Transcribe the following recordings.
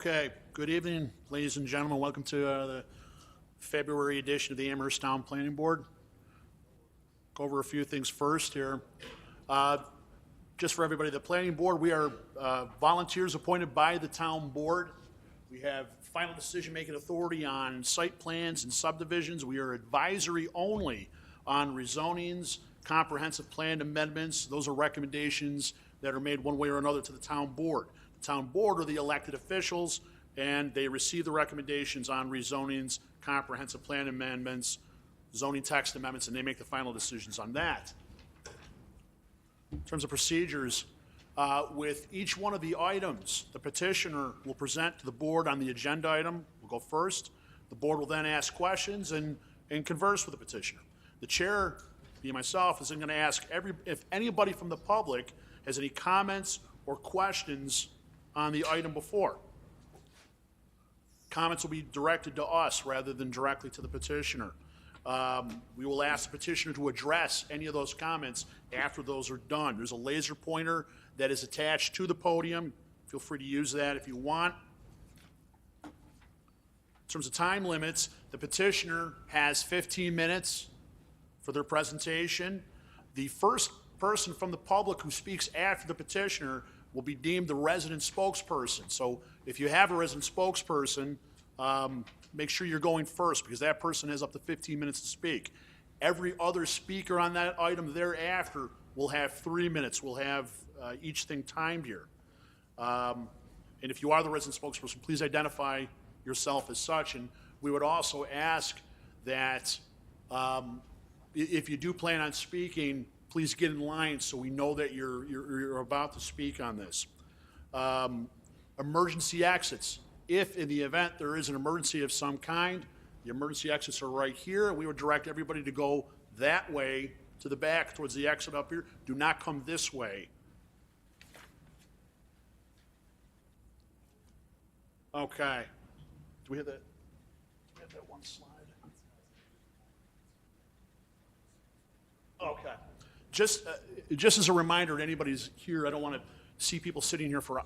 Okay, good evening, ladies and gentlemen. Welcome to the February edition of the Amherst Town Planning Board. Go over a few things first here. Just for everybody, the Planning Board, we are volunteers appointed by the Town Board. We have final decision-making authority on site plans and subdivisions. We are advisory only on rezonings, comprehensive plan amendments. Those are recommendations that are made one way or another to the Town Board. Town Board are the elected officials, and they receive the recommendations on rezonings, comprehensive plan amendments, zoning text amendments, and they make the final decisions on that. In terms of procedures, with each one of the items, the petitioner will present to the board on the agenda item. We'll go first. The board will then ask questions and converse with the petitioner. The chair, being myself, is going to ask if anybody from the public has any comments or questions on the item before. Comments will be directed to us rather than directly to the petitioner. We will ask the petitioner to address any of those comments after those are done. There's a laser pointer that is attached to the podium. Feel free to use that if you want. In terms of time limits, the petitioner has 15 minutes for their presentation. The first person from the public who speaks after the petitioner will be deemed the resident spokesperson. So if you have a resident spokesperson, make sure you're going first because that person has up to 15 minutes to speak. Every other speaker on that item thereafter will have 3 minutes. We'll have each thing timed here. And if you are the resident spokesperson, please identify yourself as such. And we would also ask that if you do plan on speaking, please get in line so we know that you're about to speak on this. Emergency exits. If in the event there is an emergency of some kind, the emergency exits are right here. We would direct everybody to go that way to the back towards the exit up here. Do not come this way. Okay. Do we have that? Do we have that one slide? Okay. Just as a reminder to anybody who's here, I don't want to see people sitting here for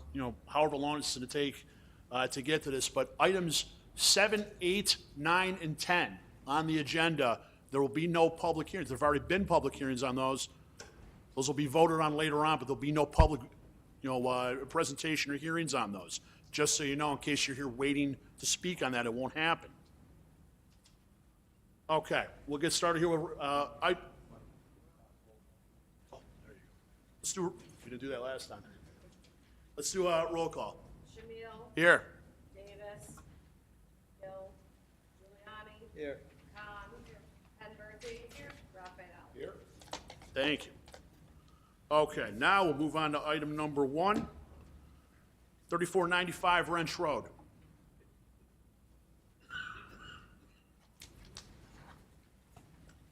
however long it's going to take to get to this, but items 7, 8, 9, and 10 on the agenda, there will be no public hearings. There have already been public hearings on those. Those will be voted on later on, but there'll be no public presentation or hearings on those. Just so you know, in case you're here waiting to speak on that, it won't happen. Okay, we'll get started here with let's do, we didn't do that last time. Let's do a roll call. Shamil. Here. Davis. Hill. Giuliani. Here. Khan. Here. Penberthy. Here. Raphael. Here. Thank you. Okay, now we'll move on to item number 1, 3495 Wrench Road.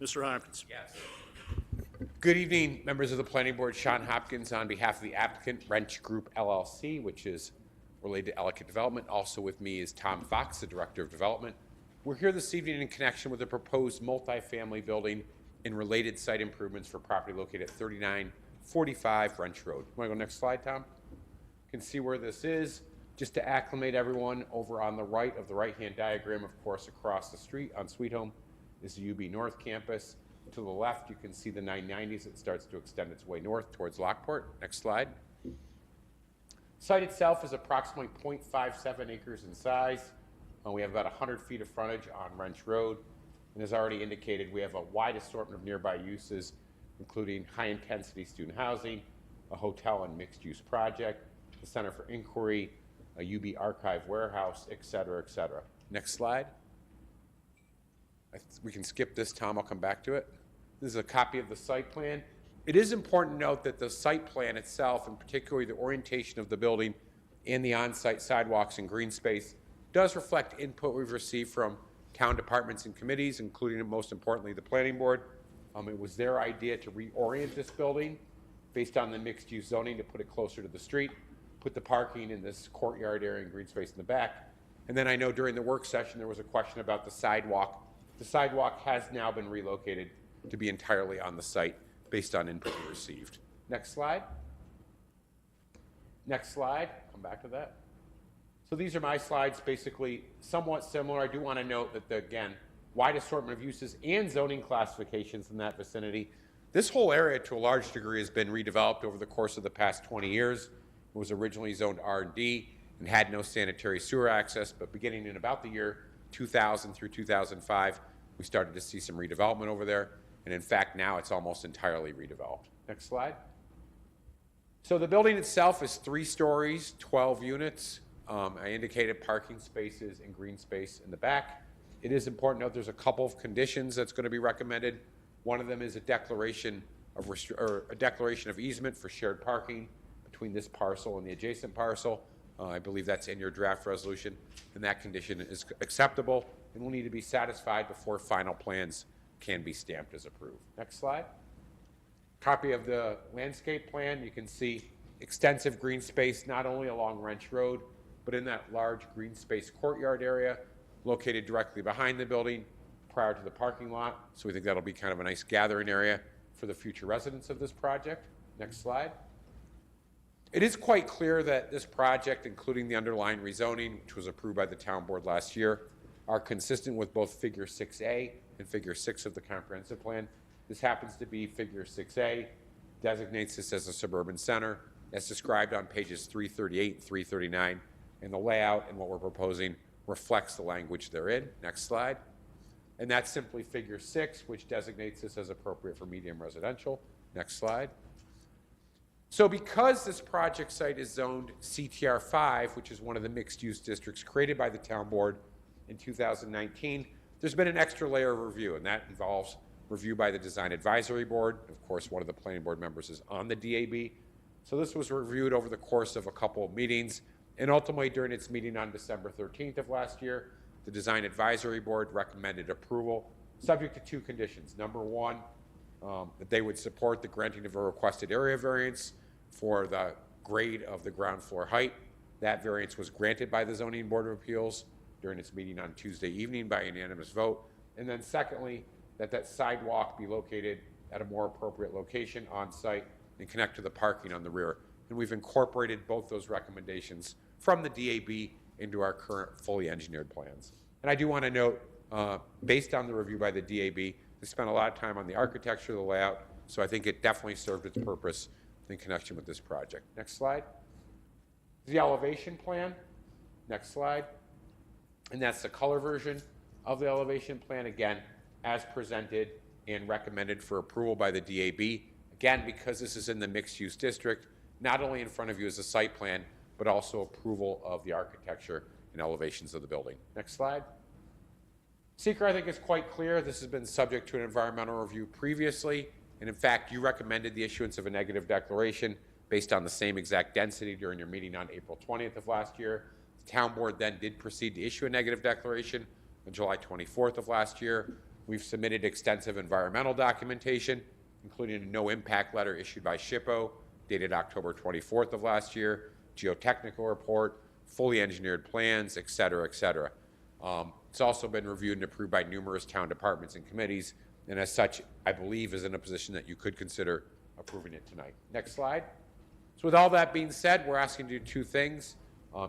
Mr. Hopkins. Yes. Good evening, members of the Planning Board. Sean Hopkins on behalf of the applicant, Wrench Group LLC, which is related to Ellicott Development. Also with me is Tom Fox, the Director of Development. We're here this evening in connection with the proposed multifamily building and related site improvements for property located at 3945 Wrench Road. Want to go next slide, Tom? You can see where this is. Just to acclimate everyone, over on the right of the right-hand diagram, of course, across the street on Sweet Home is the UB North Campus. To the left, you can see the 990s. It starts to extend its way north towards Lockport. Next slide. Site itself is approximately 0.57 acres in size. We have about 100 feet of frontage on Wrench Road. And as already indicated, we have a wide assortment of nearby uses, including high-intensity student housing, a hotel and mixed-use project, the Center for Inquiry, a UB archive warehouse, et cetera, et cetera. Next slide. We can skip this, Tom. I'll come back to it. This is a copy of the site plan. It is important to note that the site plan itself, and particularly the orientation of the building and the on-site sidewalks and green space, does reflect input we've received from town departments and committees, including, most importantly, the Planning Board. It was their idea to reorient this building based on the mixed-use zoning to put it closer to the street, put the parking in this courtyard area and green space in the back. And then I know during the work session there was a question about the sidewalk. The sidewalk has now been relocated to be entirely on the site based on input we received. Next slide. Next slide. Come back to that. So these are my slides, basically somewhat similar. I do want to note that, again, wide assortment of uses and zoning classifications in that vicinity. This whole area, to a large degree, has been redeveloped over the course of the past 20 years. It was originally zoned R&D and had no sanitary sewer access, but beginning in about the year 2000 through 2005, we started to see some redevelopment over there. And in fact, now it's almost entirely redeveloped. Next slide. So the building itself is 3 stories, 12 units. I indicated parking spaces and green space in the back. It is important to note there's a couple of conditions that's going to be recommended. One of them is a declaration of easement for shared parking between this parcel and the adjacent parcel. I believe that's in your draft resolution, and that condition is acceptable and will need to be satisfied before final plans can be stamped as approved. Next slide. Copy of the landscape plan. You can see extensive green space not only along Wrench Road, but in that large green space courtyard area located directly behind the building prior to the parking lot. So we think that'll be kind of a nice gathering area for the future residents of this project. Next slide. It is quite clear that this project, including the underlying rezoning, which was approved by the town board last year, are consistent with both Figure 6A and Figure 6 of the comprehensive plan. This happens to be Figure 6A, designates this as a suburban center, as described on pages 338 and 339, and the layout and what we're proposing reflects the language therein. Next slide. And that's simply Figure 6, which designates this as appropriate for medium residential. Next slide. So because this project site is zoned CTR 5, which is one of the mixed-use districts created by the town board in 2019, there's been an extra layer of review, and that involves review by the Design Advisory Board. Of course, one of the planning board members is on the DAB. So this was reviewed over the course of a couple of meetings, and ultimately during its meeting on December 13th of last year, the Design Advisory Board recommended approval, subject to 2 conditions. Number 1, that they would support the granting of a requested area variance for the grade of the ground floor height. That variance was granted by the Zoning Board of Appeals during its meeting on Tuesday evening by unanimous vote. And then secondly, that sidewalk be located at a more appropriate location on site and connect to the parking on the rear. And we've incorporated both those recommendations from the DAB into our current fully engineered plans. And I do want to note, based on the review by the DAB, they spent a lot of time on the architecture, the layout, so I think it definitely served its purpose in connection with this project. Next slide. The elevation plan. Next slide. And that's the color version of the elevation plan, again, as presented and recommended for approval by the DAB. Again, because this is in the mixed-use district, not only in front of you is the site plan, but also approval of the architecture and elevations of the building. Next slide. Seeker, I think, is quite clear. This has been subject to an environmental review previously, and in fact, you recommended the issuance of a negative declaration based on the same exact density during your meeting on April 20th of last year. The town board then did proceed to issue a negative declaration on July 24th of last year. We've submitted extensive environmental documentation, including a no impact letter issued by SHPO, dated October 24th of last year, geotechnical report, fully engineered plans, et cetera, et cetera. It's also been reviewed and approved by numerous town departments and committees, and as such, I believe is in a position that you could consider approving it tonight. Next slide. So with all that being said, we're asking you to do 2 things.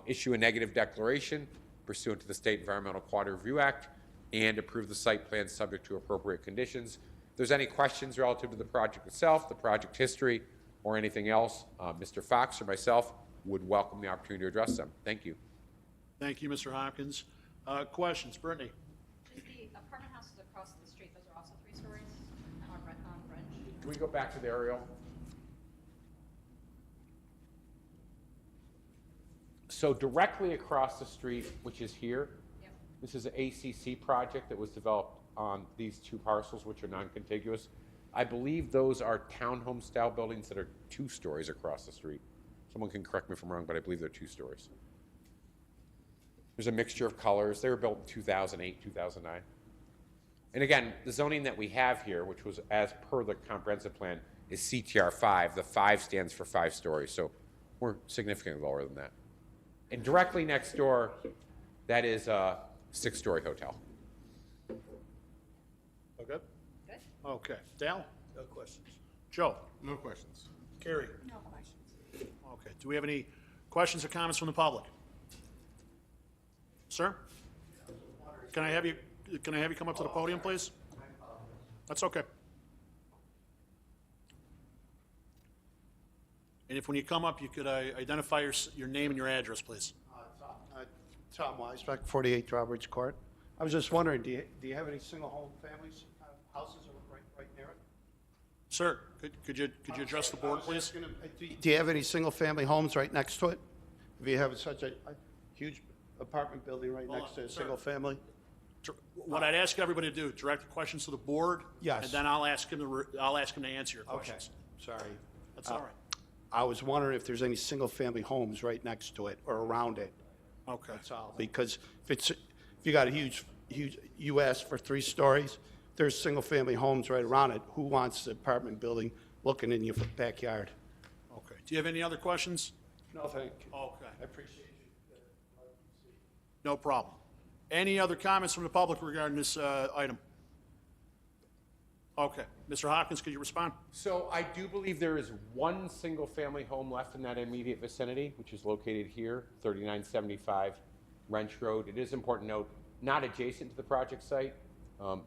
Issue a negative declaration pursuant to the State Environmental Quality Review Act and approve the site plan subject to appropriate conditions. If there's any questions relative to the project itself, the project history, or anything else, Mr. Fox or myself would welcome the opportunity to address them. Thank you. Thank you, Mr. Hopkins. Questions? Brittany? Is the apartment houses across the street, those are also 3 stories on Wrench? Can we go back to the aerial? So directly across the street, which is here, Yep. this is an ACC project that was developed on these 2 parcels, which are non-contiguous. I believe those are townhome-style buildings that are 2 stories across the street. Someone can correct me if I'm wrong, but I believe they're 2 stories. There's a mixture of colors. They were built in 2008, 2009. And again, the zoning that we have here, which was as per the comprehensive plan, is CTR 5. The 5 stands for 5 stories, so we're significantly lower than that. And directly next door, that is a 6-story hotel. Okay. Good. Okay. Dal? No questions. Joe? No questions. Carrie? No questions. Okay. Do we have any questions or comments from the public? Sir? Can I have you come up to the podium, please? That's okay. And if when you come up, you could identify your name and your address, please. Tom Weisbeck, 48 Drawbridge Court. I was just wondering, do you have any single-home families, houses right near it? Sir, could you address the board, please? Do you have any single-family homes right next to it? If you have such a huge apartment building right Hold next on, to a sir. single family? What I'd ask everybody to do, direct the questions to the board. Yes. And then I'll ask him to answer your Okay, questions. sorry. That's all right. I was wondering if there's any single-family homes right next to it or around it. Okay. That's all. Because if you got a huge, you asked for 3 stories, there's single-family homes right around it. Who wants the apartment building looking in your backyard? Okay. Do you have any other questions? No, thank you. Okay. I appreciate you. No problem. Any other comments from the public regarding this item? Okay. Mr. Hopkins, could you respond? So I do believe there is one single-family home left in that immediate vicinity, which is located here, 3975 Wrench Road. It is important to note, not adjacent to the project site.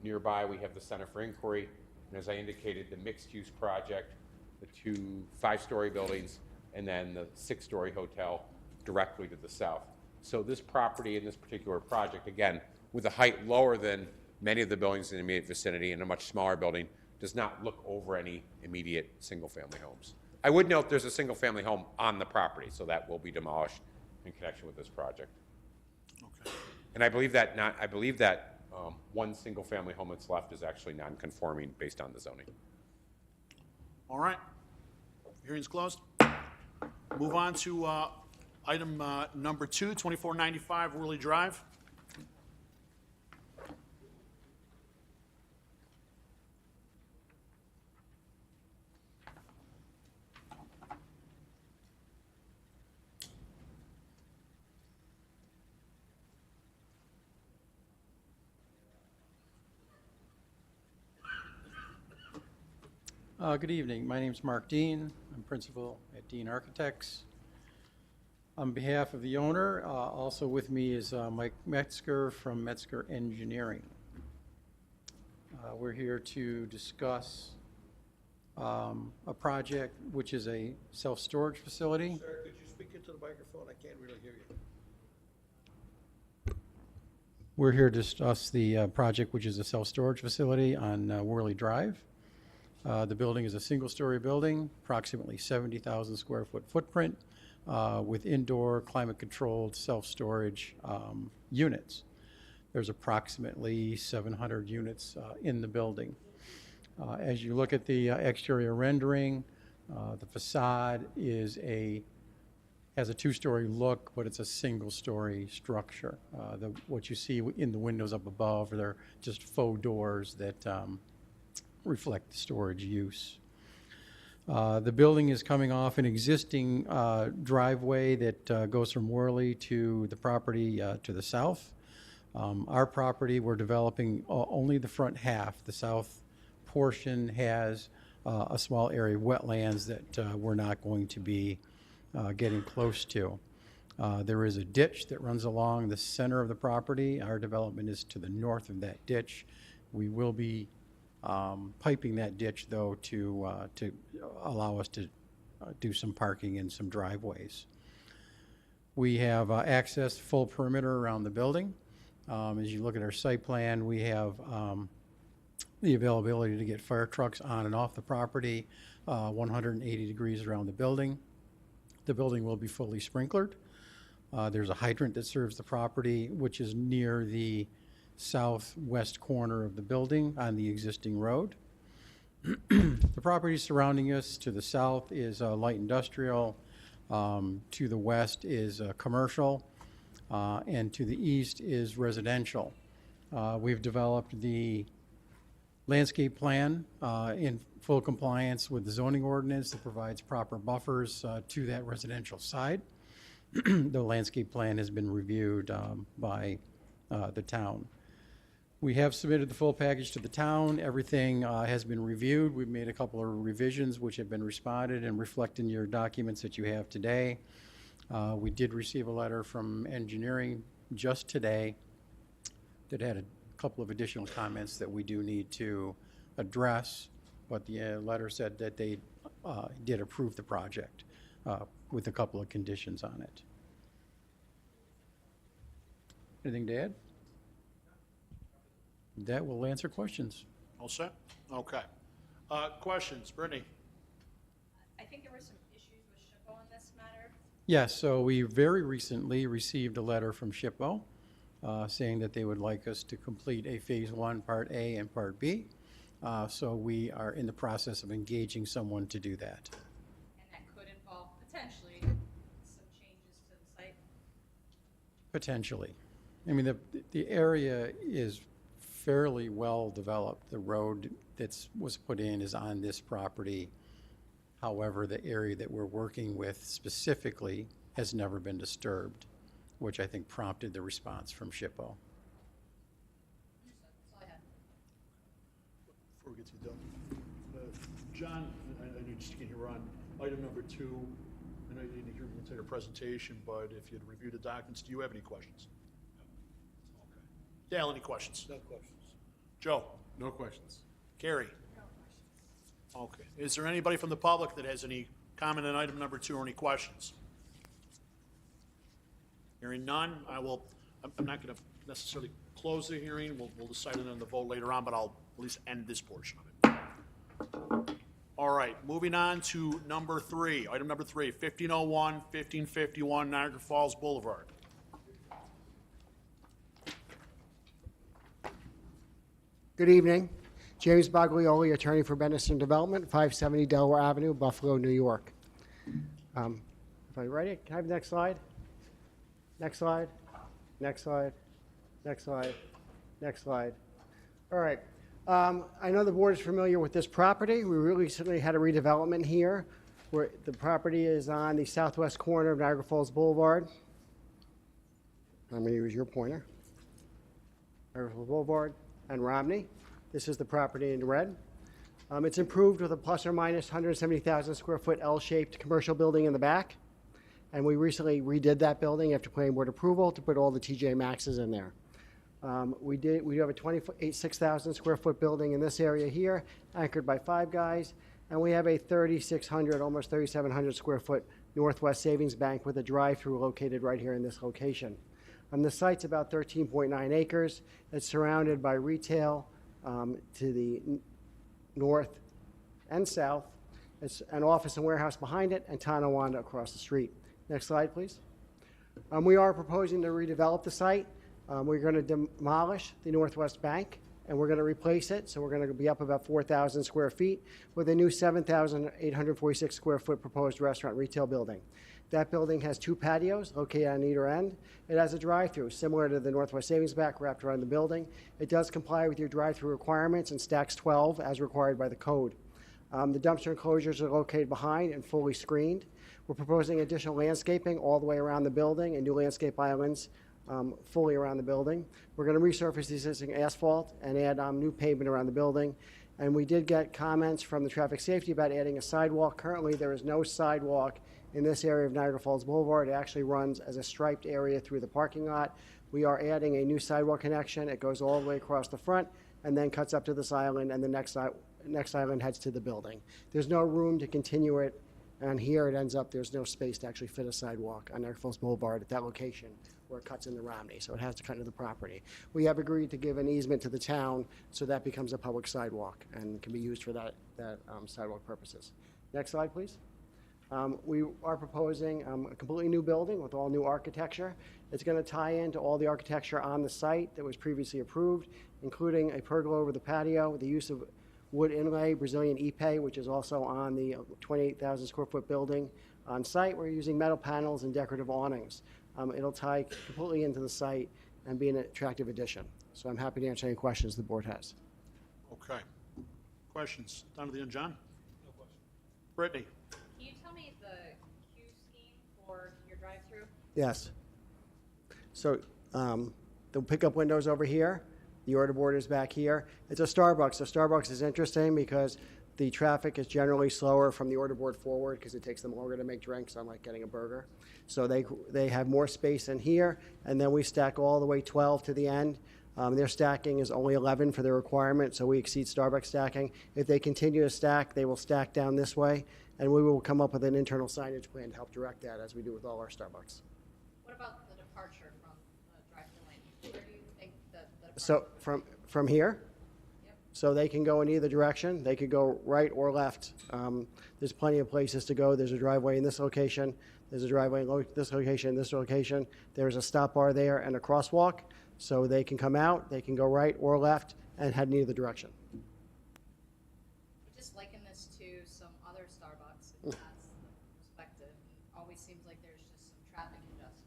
Nearby, we have the Center for Inquiry, and as I indicated, the mixed-use project, the 2 5-story buildings, and then the 6-story hotel directly to the south. So this property in this particular project, again, with a height lower than many of the buildings in the immediate vicinity and a much smaller building, does not look over any immediate single-family homes. I would note there's a single-family home on the property, so that will be demolished in connection with this project. Okay. And I believe that one single-family home that's left is actually non-conforming based on the zoning. All right. Hearing's closed. Move on to item number 2, 2495 Worley Drive. Good evening. My name is Mark Dean. I'm principal at Dean Architects. On behalf of the owner, also with me is Mike Metzger from Metzger Engineering. We're here to discuss a project which is a self-storage facility. Sir, could you speak into the microphone? I can't really hear you. We're here to discuss the project which is a self-storage facility on Worley Drive. The building is a single-story building, approximately 70,000 square foot footprint, with indoor climate-controlled self-storage units. There's approximately 700 units in the building. As you look at the exterior rendering, the facade has a 2-story look, but it's a single-story structure. What you see in the windows up above, they're just faux doors that reflect the storage use. The building is coming off an existing driveway that goes from Worley to the property to the south. Our property, we're developing only the front half. The south portion has a small area of wetlands that we're not going to be getting close to. There is a ditch that runs along the center of the property. Our development is to the north of that ditch. We will be piping that ditch, though, to allow us to do some parking and some driveways. We have access full perimeter around the building. As you look at our site plan, we have the availability to get fire trucks on and off the property 180 degrees around the building. The building will be fully sprinklered. There's a hydrant that serves the property, which is near the southwest corner of the building on the existing road. The property surrounding us to the south is light industrial, to the west is commercial, and to the east is residential. We've developed the landscape plan in full compliance with the zoning ordinance that provides proper buffers to that residential side. The landscape plan has been reviewed by the town. We have submitted the full package to the town. Everything has been reviewed. We've made a couple of revisions which have been responded and reflect in your documents that you have today. We did receive a letter from engineering just today that had a couple of additional comments that we do need to address, but the letter said that they did approve the project with a couple of conditions on it. Anything to add? That will answer questions. All set? Okay. Questions? Brittany? I think there were some issues with SHPO on this matter. Yes, so we very recently received a letter from SHPO saying that they would like us to complete a Phase 1, Part A and Part B. So we are in the process of engaging someone to do that. And that could involve potentially some changes to the site. Potentially. I mean, the area is fairly well developed. The road was put in is on this property. However, the area that we're working with specifically has never been disturbed, which I think prompted the response from SHPO. That's all I had. Before we get to you, Doug. John, I know you just get here on item number 2. I know you didn't hear the entire presentation, but if you'd reviewed the documents, do you have any questions? Okay. Dale, any questions? No questions. Joe? No questions. Carrie? Okay. Is there anybody from the public that has any comment on item number 2 or any questions? Hearing none, I'm not going to necessarily close the hearing. We'll decide it on the vote later on, but I'll at least end this portion of it. All right, moving on to number 3, item number 3, 1501, 1551 Niagara Falls Boulevard. Good evening. James Baglioli, attorney for Benison Development, 570 Delaware Avenue, Buffalo, New York. If I'm ready, can I have the next slide? Next slide, next slide, next slide, next slide. All right. I know the board is familiar with this property. We recently had a redevelopment here where the property is on the southwest corner of Niagara Falls Boulevard. I'm going to use your pointer. Niagara Falls Boulevard and Romney. This is the property in red. It's improved with a plus or minus 170,000 square foot L-shaped commercial building in the back. And we recently redid that building after planning board approval to put all the TJ Maxxes in there. We have a 26,000 square foot building in this area here, anchored by Five Guys. And we have a 3,600, almost 3,700 square foot Northwest Savings Bank with a drive-through located right here in this location. The site's about 13.9 acres. It's surrounded by retail to the north and south. It's an office and warehouse behind it, and Tonawanda across the street. Next slide, please. We are proposing to redevelop the site. We're going to demolish the Northwest Bank, and we're going to replace it. So we're going to be up about 4,000 square feet with a new 7,846 square foot proposed restaurant retail building. That building has 2 patios located on either end. It has a drive-through similar to the Northwest Savings Bank wrapped around the building. It does comply with your drive-through requirements and stacks 12 as required by the code. The dumpster enclosures are located behind and fully screened. We're proposing additional landscaping all the way around the building and new landscape islands fully around the building. We're going to resurface the existing asphalt and add new pavement around the building. And we did get comments from the traffic safety about adding a sidewalk. Currently, there is no sidewalk in this area of Niagara Falls Boulevard. It actually runs as a striped area through the parking lot. We are adding a new sidewalk connection. It goes all the way across the front and then cuts up to this island, and the next island heads to the building. There's no room to continue it, and here it ends up, there's no space to actually fit a sidewalk on Niagara Falls Boulevard at that location where it cuts into Romney, so it has to cut into the property. We have agreed to give an easement to the town so that becomes a public sidewalk and can be used for that sidewalk purposes. Next slide, please. We are proposing a completely new building with all new architecture. It's going to tie into all the architecture on the site that was previously approved, including a pergola over the patio, the use of wood inlay, Brazilian Ipe, which is also on the 28,000 square foot building on site. We're using metal panels and decorative awnings. It'll tie completely into the site and be an attractive addition. So I'm happy to answer any questions the board has. Okay. Questions? Down to the end, John? No questions. Brittany? Can you tell me the queue scheme for your drive-through? Yes. So the pickup window's over here. The order board is back here. It's a Starbucks. So Starbucks is interesting because The traffic is generally slower from the order board forward because it takes them longer to make drinks, unlike getting a burger. So they have more space in here, and then we stack all the way 12 to the end. Their stacking is only 11 for their requirement, so we exceed Starbucks stacking. If they continue to stack, they will stack down this way, and we will come up with an internal signage plan to help direct that, as we do with all our Starbucks. What about the departure from the drive-through lane? Where do you think the departure? So from here? Yep. So they can go in either direction. They could go right or left. There's plenty of places to go. There's a driveway in this location. There's a driveway in this location, this location. There's a stop bar there and a crosswalk. So they can come out, they can go right or left, and head in either direction. I just liken this to some other Starbucks, if that's the perspective. It always seems like there's just some traffic congestion.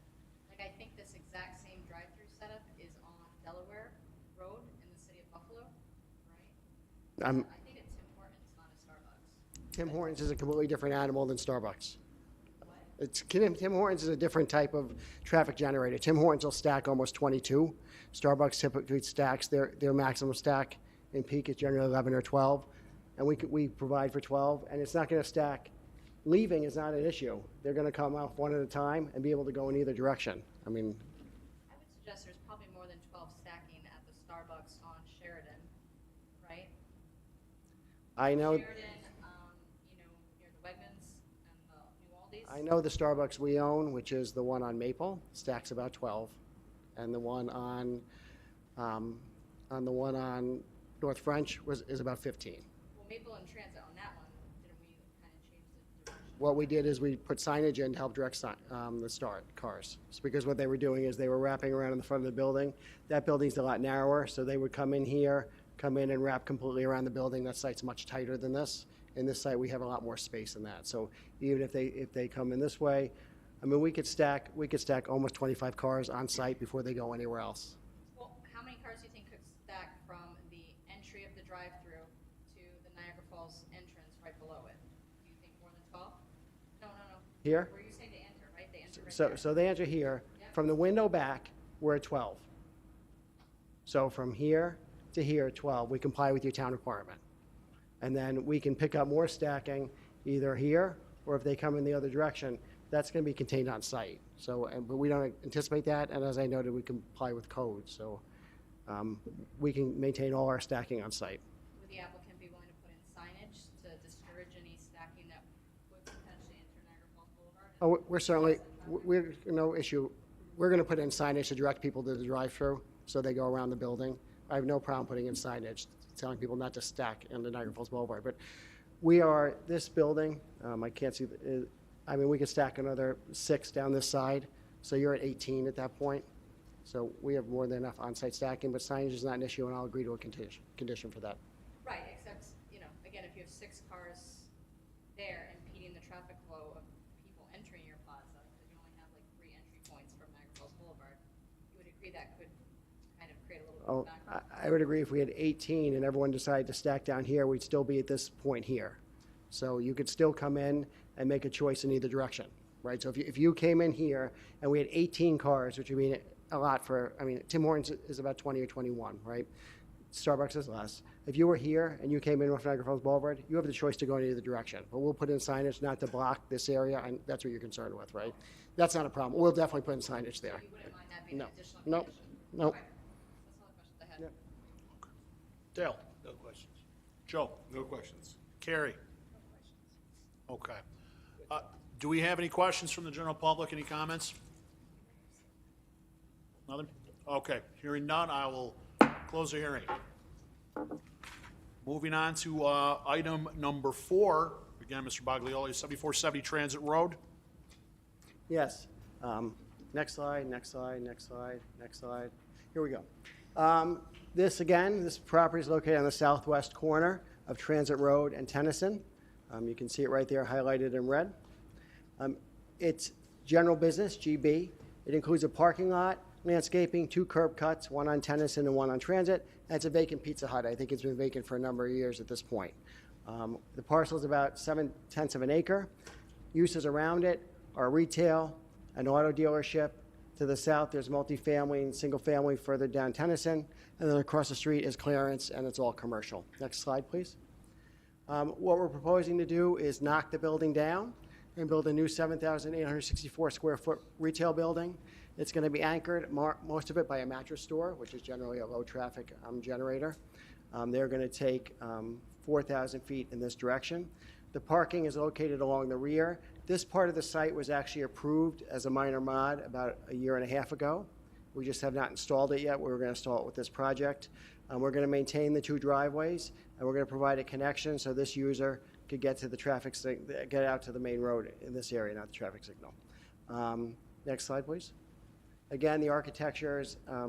Like, I think this exact same drive-through setup is on Delaware Road in the city of Buffalo, right? I'm- I think it's Tim Hortons, not a Starbucks. Tim Hortons is a completely different animal than Starbucks. What? Tim Hortons is a different type of traffic generator. Tim Hortons will stack almost 22. Starbucks typically stacks, their maximum stack in peak is generally 11 or 12. And we provide for 12, and it's not going to stack. Leaving is not an issue. They're going to come off one at a time and be able to go in either direction. I mean, I would suggest there's probably more than 12 stacking at the Starbucks on Sheridan, right? I know. Sheridan, near the Wegmans and the New Aldi's. I know the Starbucks we own, which is the one on Maple, stacks about 12, and the one on North French is about 15. Well, Maple and Transit on that one, didn't we kind of change the direction? What we did is we put signage in to help direct the cars. It's because what they were doing is they were wrapping around in the front of the building. That building's a lot narrower, so they would come in here, come in and wrap completely around the building. That site's much tighter than this. In this site, we have a lot more space than that. So even if they come in this way, I mean, we could stack almost 25 cars on site before they go anywhere else. Well, how many cars do you think could stack from the entry of the drive-through to the Niagara Falls entrance right below it? Do you think more than 12? No. Here? Where you say they enter, right? They enter right So, there. so they enter here. Yep. From the window back, we're at 12. So from here to here, 12, we comply with your town requirement. And then we can pick up more stacking either here, or if they come in the other direction, that's going to be contained on site. So, but we don't anticipate that, and as I noted, we comply with code. So we can maintain all our stacking on site. Would the applicant be willing to put in signage to discourage any stacking that would potentially enter Niagara Falls Boulevard? Oh, we're certainly, we're, no issue. We're going to put in signage to direct people to the drive-through, so they go around the building. I have no problem putting in signage, telling people not to stack in the Niagara Falls Boulevard. But we are, this building, I can't see, I mean, we could stack another 6 down this side, so you're at 18 at that point. So we have more than enough on-site stacking, but signage is not an issue, and I'll agree to a condition for that. Right, except, again, if you have 6 cars there impeding the traffic flow of people entering your plaza, because you only have like 3 entry points from Niagara Falls Boulevard, you would agree that could kind of create a little bit Oh, of background? I would agree if we had 18 and everyone decided to stack down here, we'd still be at this point here. So you could still come in and make a choice in either direction, right? So if you came in here and we had 18 cars, which would mean a lot for, I mean, Tim Hortons is about 20 or 21, right? Starbucks is less. If you were here and you came in off Niagara Falls Boulevard, you have the choice to go in either direction. But we'll put in signage not to block this area, and that's what you're concerned with, right? That's not a problem. We'll definitely put in signage there. You wouldn't mind that being No. an additional Nope. condition? Nope. Okay. That's all the questions I had. Yep. Dale? No questions. Joe? No questions. Carrie? Okay. Do we have any questions from the general public? Any comments? Nothing? Okay, hearing none, I will close the hearing. Moving on to item number 4. Again, Mr. Baglioli, 7470 Transit Road. Yes. Next slide, next slide, next slide, next slide. Here we go. This property is located on the southwest corner of Transit Road and Tennyson. You can see it right there highlighted in red. It's general business, GB. It includes a parking lot, landscaping, 2 curb cuts, one on Tennyson and one on Transit, and it's a vacant Pizza Hut. I think it's been vacant for a number of years at this point. The parcel is about 7/10 of an acre. Uses around it are retail, an auto dealership. To the south, there's multifamily and single family further down Tennyson, and then across the street is Clarence, and it's all commercial. Next slide, please. What we're proposing to do is knock the building down and build a new 7,864 square foot retail building. It's going to be anchored, most of it by a mattress store, which is generally a low traffic generator. They're going to take 4,000 feet in this direction. The parking is located along the rear. This part of the site was actually approved as a minor mod about a year and a half ago. We just have not installed it yet. We're going to install it with this project. We're going to maintain the 2 driveways, and we're going to provide a connection so this user could get to the get out to the main road in this area, not the traffic signal. Next slide, please. Again, the architecture is a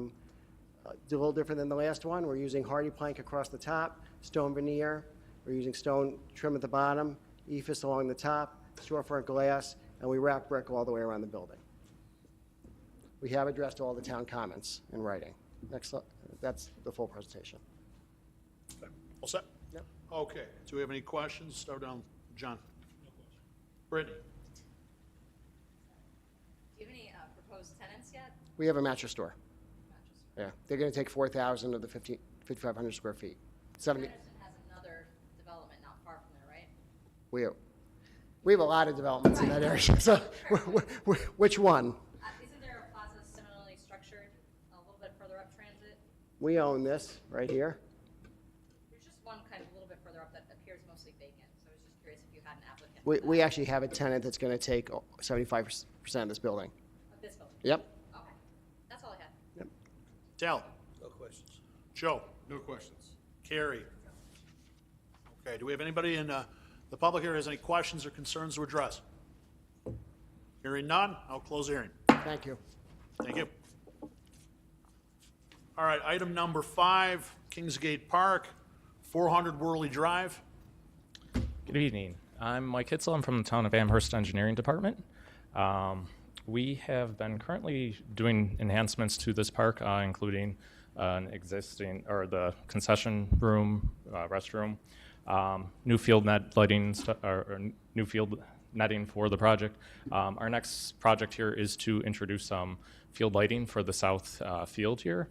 little different than the last one. We're using hardy plank across the top, stone veneer. We're using stone trim at the bottom, ephes along the top, storefront glass, and we wrap brick all the way around the building. We have addressed all the town comments in writing. Next slide. That's the full presentation. Okay. All set? Yep. Okay. Do we have any questions? Start down, John. Brittany? Do you have any proposed tenants yet? We have a mattress store. Mattress. Yeah, they're going to take 4,000 of the 5,500 square feet. 70. Henderson has another development not far from there, right? We have a lot of developments in that area. So, which one? Isn't there a plaza similarly structured a little bit further up Transit? We own this right here. There's just one kind of a little bit further up that appears mostly vacant, so I was just curious if you had an applicant. We actually have a tenant that's going to take 75% of this building. Of this building? Yep. Okay, that's all I had. Yep. Dal? No questions. Joe? No questions. Carrie? Okay, do we have anybody in the public here who has any questions or concerns to address? Hearing none, I'll close the hearing. Thank you. Thank you. All right, item number 5, Kingsgate Park, 400 Worley Drive. Good evening. I'm Mike Hitzel. I'm from the town of Amherst Engineering Department. We have been currently doing enhancements to this park, including an existing, or the concession room, restroom, new field net lighting, or new field netting for the project. Our next project here is to introduce some field lighting for the south field here.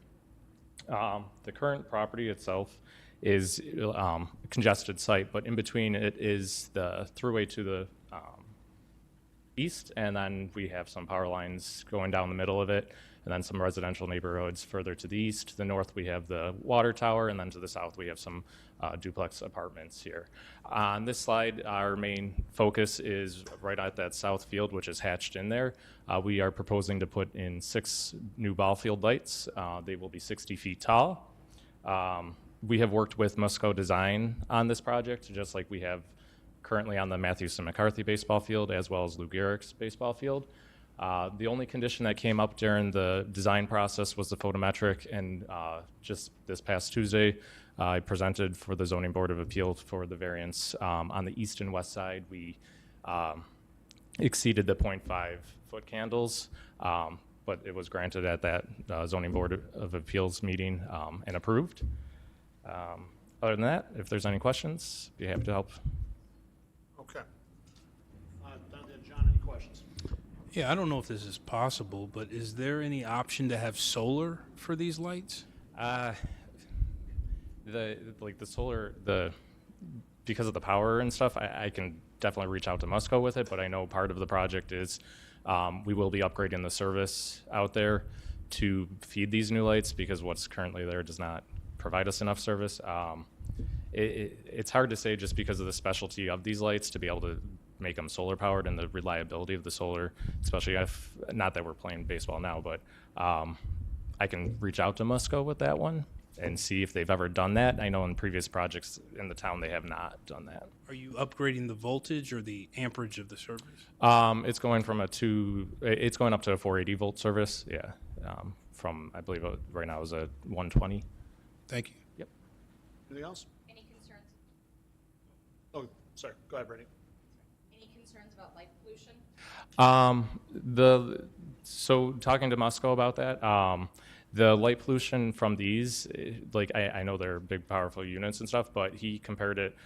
The current property itself is a congested site, but in between it is the throughway to the east, and then we have some power lines going down the middle of it, and then some residential neighborhoods further to the east. To the north, we have the water tower, and then to the south, we have some duplex apartments here. On this slide, our main focus is right at that south field, which is hatched in there. We are proposing to put in 6 new ball field lights. They will be 60 feet tall. We have worked with Musco Design on this project, just like we have currently on the Matthewson McCarthy baseball field, as well as Lou Gehrig's baseball field. The only condition that came up during the design process was the photometric, and just this past Tuesday, I presented for the Zoning Board of Appeals for the variance. On the east and west side, we exceeded the 0.5 foot candles, but it was granted at that Zoning Board of Appeals meeting and approved. Other than that, if there's any questions, be happy to help. Okay. Down there, John, any questions? Yeah, I don't know if this is possible, but is there any option to have solar for these lights? The solar, because of the power and stuff, I can definitely reach out to Musco with it, but I know part of the project is we will be upgrading the service out there to feed these new lights, because what's currently there does not provide us enough service. It's hard to say, just because of the specialty of these lights, to be able to make them solar powered, and the reliability of the solar, especially if, not that we're playing baseball now, but I can reach out to Musco with that one and see if they've ever done that. I know in previous projects in the town, they have not done that. Are you upgrading the voltage or the amperage of the service? It's going from it's going up to a 480 volt service. Yeah. From, I believe right now is a 120. Thank you. Yep. Anything else? Any concerns, Oh, sorry. Go ahead, Brittany. any concerns about light pollution? So talking to Musco about that, the light pollution from these, like I know they're big, powerful units and stuff, but he compared it.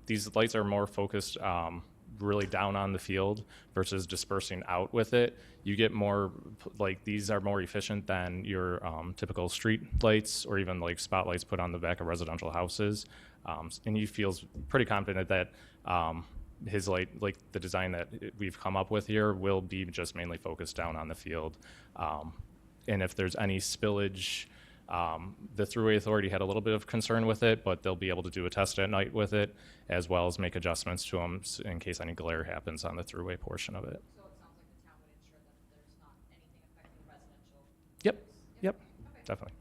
These lights are more focused really down on the field versus dispersing out with it. You get more, like, these are more efficient than your typical street lights or even like spotlights put on the back of residential houses. And he feels pretty confident that his like the design that we've come up with here will be just mainly focused down on the field. And if there's any spillage, the Thruway Authority had a little bit of concern with it, but they'll be able to do a test at night with it, as well as make adjustments to them in case any glare happens on the Thruway portion of it. So it sounds like the town would ensure that there's not anything affecting residential. Yep, Okay. definitely.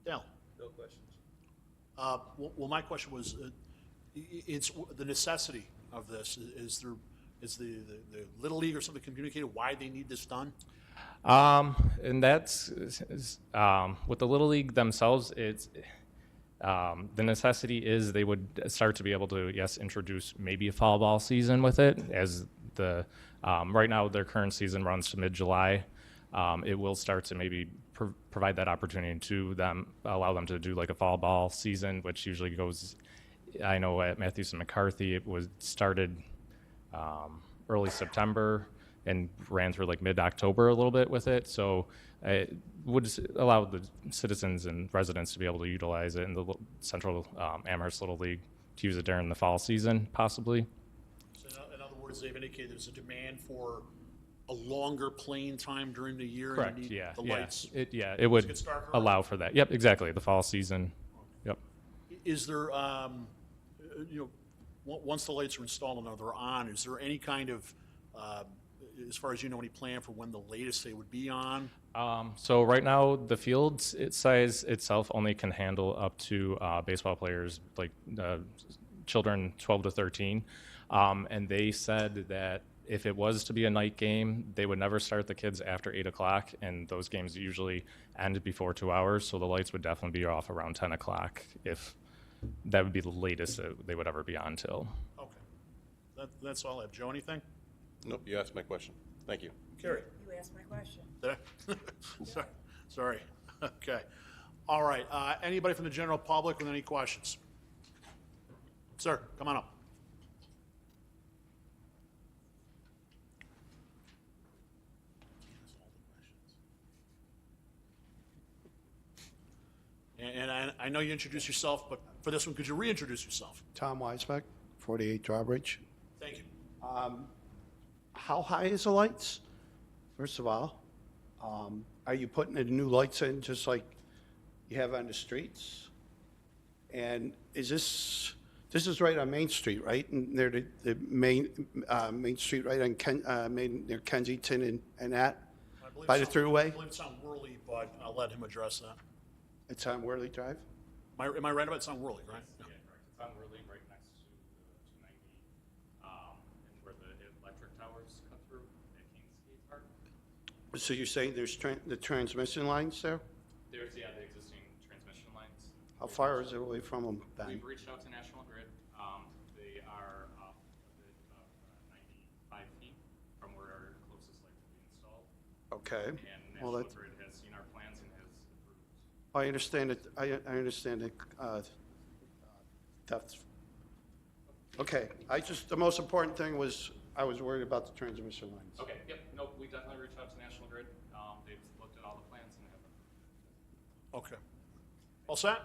Dale? No questions. Well, my question was, it's the necessity of this. Is the Little League or something communicated why they need this done? And that's with the Little League themselves. It's the necessity is they would start to be able to introduce maybe a fall ball season with it, as the right now their current season runs to mid-July. It will start to maybe provide that opportunity to them, allow them to do like a fall ball season, which usually goes. I know at Matthews and McCarthy it was started early September and ran through like mid-October a little bit with it. So it would allow the citizens and residents to be able to utilize it in the Central Amherst Little League to use it during the fall season, possibly. So in other words, they've indicated there's a demand for a longer playing time during the year. Correct, And you need yeah. the Yeah. lights. It would gets darker early. allow for that. Yep, exactly, the fall season. Yep. Is there, once the lights are installed and they're on, is there any kind of, as far as you know, any plan for when the latest they would be on? So right now, the field size itself only can handle up to baseball players, like children 12 to 13. And they said that if it was to be a night game, they would never start the kids after 8 o'clock, and those games usually end before 2 hours, so the lights would definitely be off around 10 o'clock if that would be the latest that they would ever be on till. Okay. That's all I have. Joe, anything? Nope, you asked my question. Thank you. Carrie? You asked my question. Did I? Sorry. Okay. All right. Anybody from the general public with any questions? Sir, come on up. And I know you introduced yourself, but for this one, could you reintroduce yourself? Tom Weisbeck, 48 Drawbridge. Thank you. How high is the lights, first of all? Are you putting the new lights in just like you have on the streets? And is this is right on Main Street, right? And near the main street, right on near Kensington and that? I believe By the it's on- Thruway? I believe it's on Worley, but I'll let him address that. It's on Worley Drive? Am I right about it's on Worley, right? Yeah, correct. It's on Worley, right next to the 290, and where the electric towers cut through at Kings Skate Park. So you're saying there's the transmission lines there? There's, the existing transmission lines. How far is it away from them, Ben? We've reached out to National Grid. They are up a bit, about 95 feet from where our closest light will be installed. Okay. And Well, National that's, Grid has seen our plans and has approved. I understand it, I understand it, that's, okay. The most important thing was, I was worried about the transmission lines. Okay, yep, nope, we definitely reached out to National Grid. They've looked at all the plans and have approved. Okay. All set?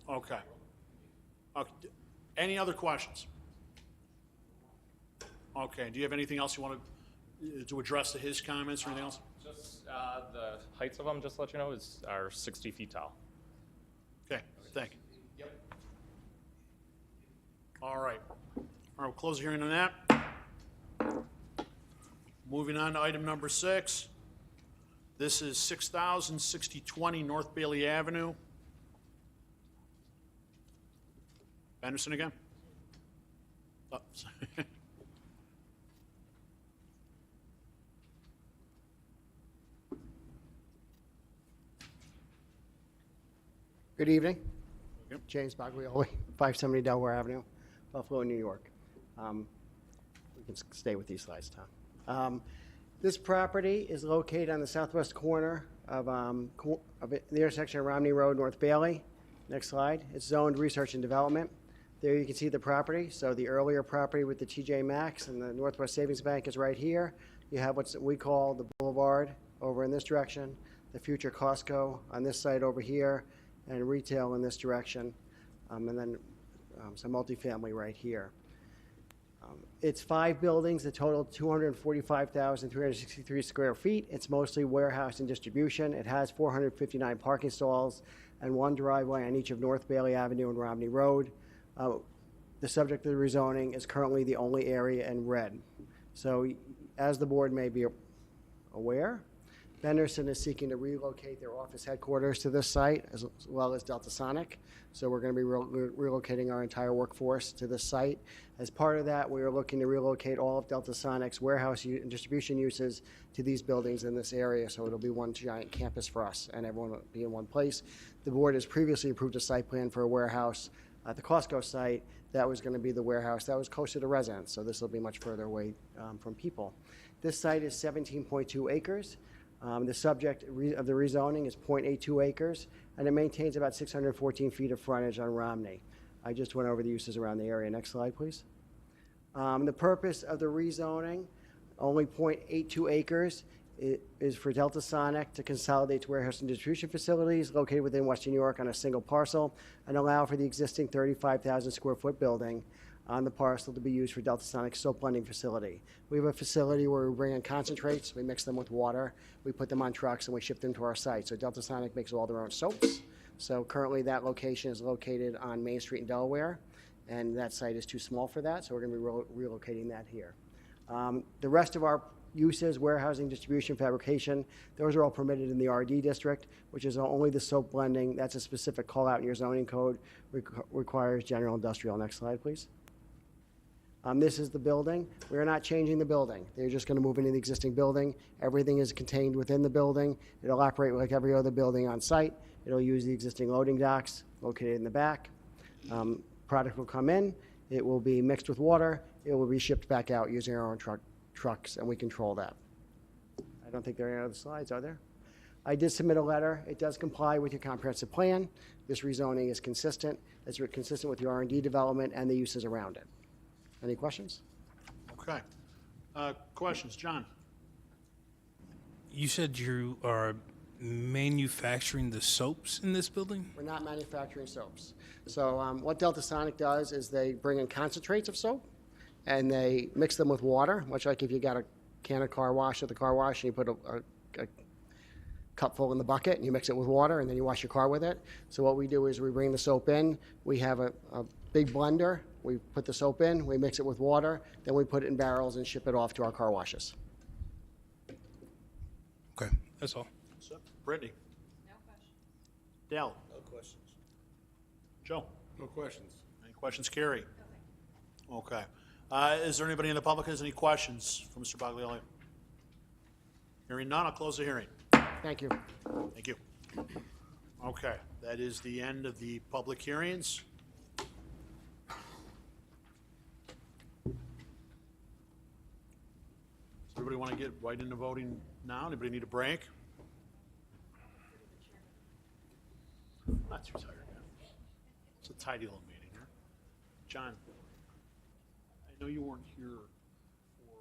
Okay. Okay. Any other questions? Okay. Do you have anything else you want to address to his comments or anything else? Just the heights of them, just to let you know, are 60 feet tall. Okay. Thank you. Yep. All right. All right. We'll close the hearing on that. Moving on to item number 6. This is 6020 North Bailey Avenue. Anderson again? Oh, sorry. Good evening. Yep. James Baglioli, 570 Delaware Avenue, Buffalo, New York. We can stay with these slides, Tom. This property is located on the southwest corner of the intersection of Romney Road, North Bailey. Next slide. It's zoned research and development. There you can see the property. So the earlier property with the TJ Maxx and the Northwest Savings Bank is right here. You have what we call the boulevard over in this direction, the future Costco on this side over here, and retail in this direction. and then some multifamily right here. It's 5 buildings, a total of 245,363 square feet. It's mostly warehouse and distribution. It has 459 parking stalls and 1 driveway on each of North Bailey Avenue and Romney Road. The subject of the rezoning is currently the only area in red. So as the board may be aware, Benderson is seeking to relocate their office headquarters to this site, as well as Delta Sonic. So we're going to be relocating our entire workforce to this site. As part of that, we are looking to relocate all of Delta Sonic's warehouse and distribution uses to these buildings in this area. So it'll be one giant campus for us, and everyone will be in one place. The board has previously approved a site plan for a warehouse at the Costco site. That was going to be the warehouse that was closer to residents. So this will be much further away from people. This site is 17.2 acres. The subject of the rezoning is 0.82 acres, and it maintains about 614 feet of frontage on Romney. I just went over the uses around the area. Next slide, please. The purpose of the rezoning, only 0.82 acres, is for Delta Sonic to consolidate its warehouse and distribution facilities located within Western New York on a single parcel and allow for the existing 35,000 square foot building on the parcel to be used for Delta Sonic's soap blending facility. We have a facility where we bring in concentrates, we mix them with water, we put them on trucks, and we ship them to our site. So Delta Sonic makes all their own soaps. So currently that location is located on Main Street in Delaware, and that site is too small for that, so we're going to be relocating that here. The rest of our uses, warehousing, distribution, fabrication, those are all permitted in the RD district, which is only the soap blending. That's a specific call out in your zoning code, requires general industrial. Next slide, please. This is the building. We're not changing the building. They're just going to move into the existing building. Everything is contained within the building. It'll operate like every other building on site. It'll use the existing loading docks located in the back. Product will come in. It will be mixed with water. It will be shipped back out using our own trucks, and we control that. I don't think there are any other slides, are there? I did submit a letter. It does comply with your comprehensive plan. This rezoning is consistent. It's consistent with your R&D development and the uses around it. Any questions? Okay. Questions, John? You said you are manufacturing the soaps in this building? We're not manufacturing soaps. So what Delta Sonic does is they bring in concentrates of soap, and they mix them with water, much like if you got a can of car wash at the car wash and you put a cup full in the bucket and you mix it with water and then you wash your car with it. So what we do is we bring the soap in. We have a big blender. We put the soap in, we mix it with water, then we put it in barrels and ship it off to our car washes. Okay, that's all. So, Brittany? No question. Dell? No questions. Joe? No questions. Any questions, Carrie? Okay. Is there anybody in the public that has any questions for Mr. Baglioli? Hearing none, I'll close the hearing. Thank you. Thank you. Okay, that is the end of the public hearings. Does everybody want to get right into voting now? Anybody need a break? Not too tired now. It's a tidy little meeting here. John, I know you weren't here for.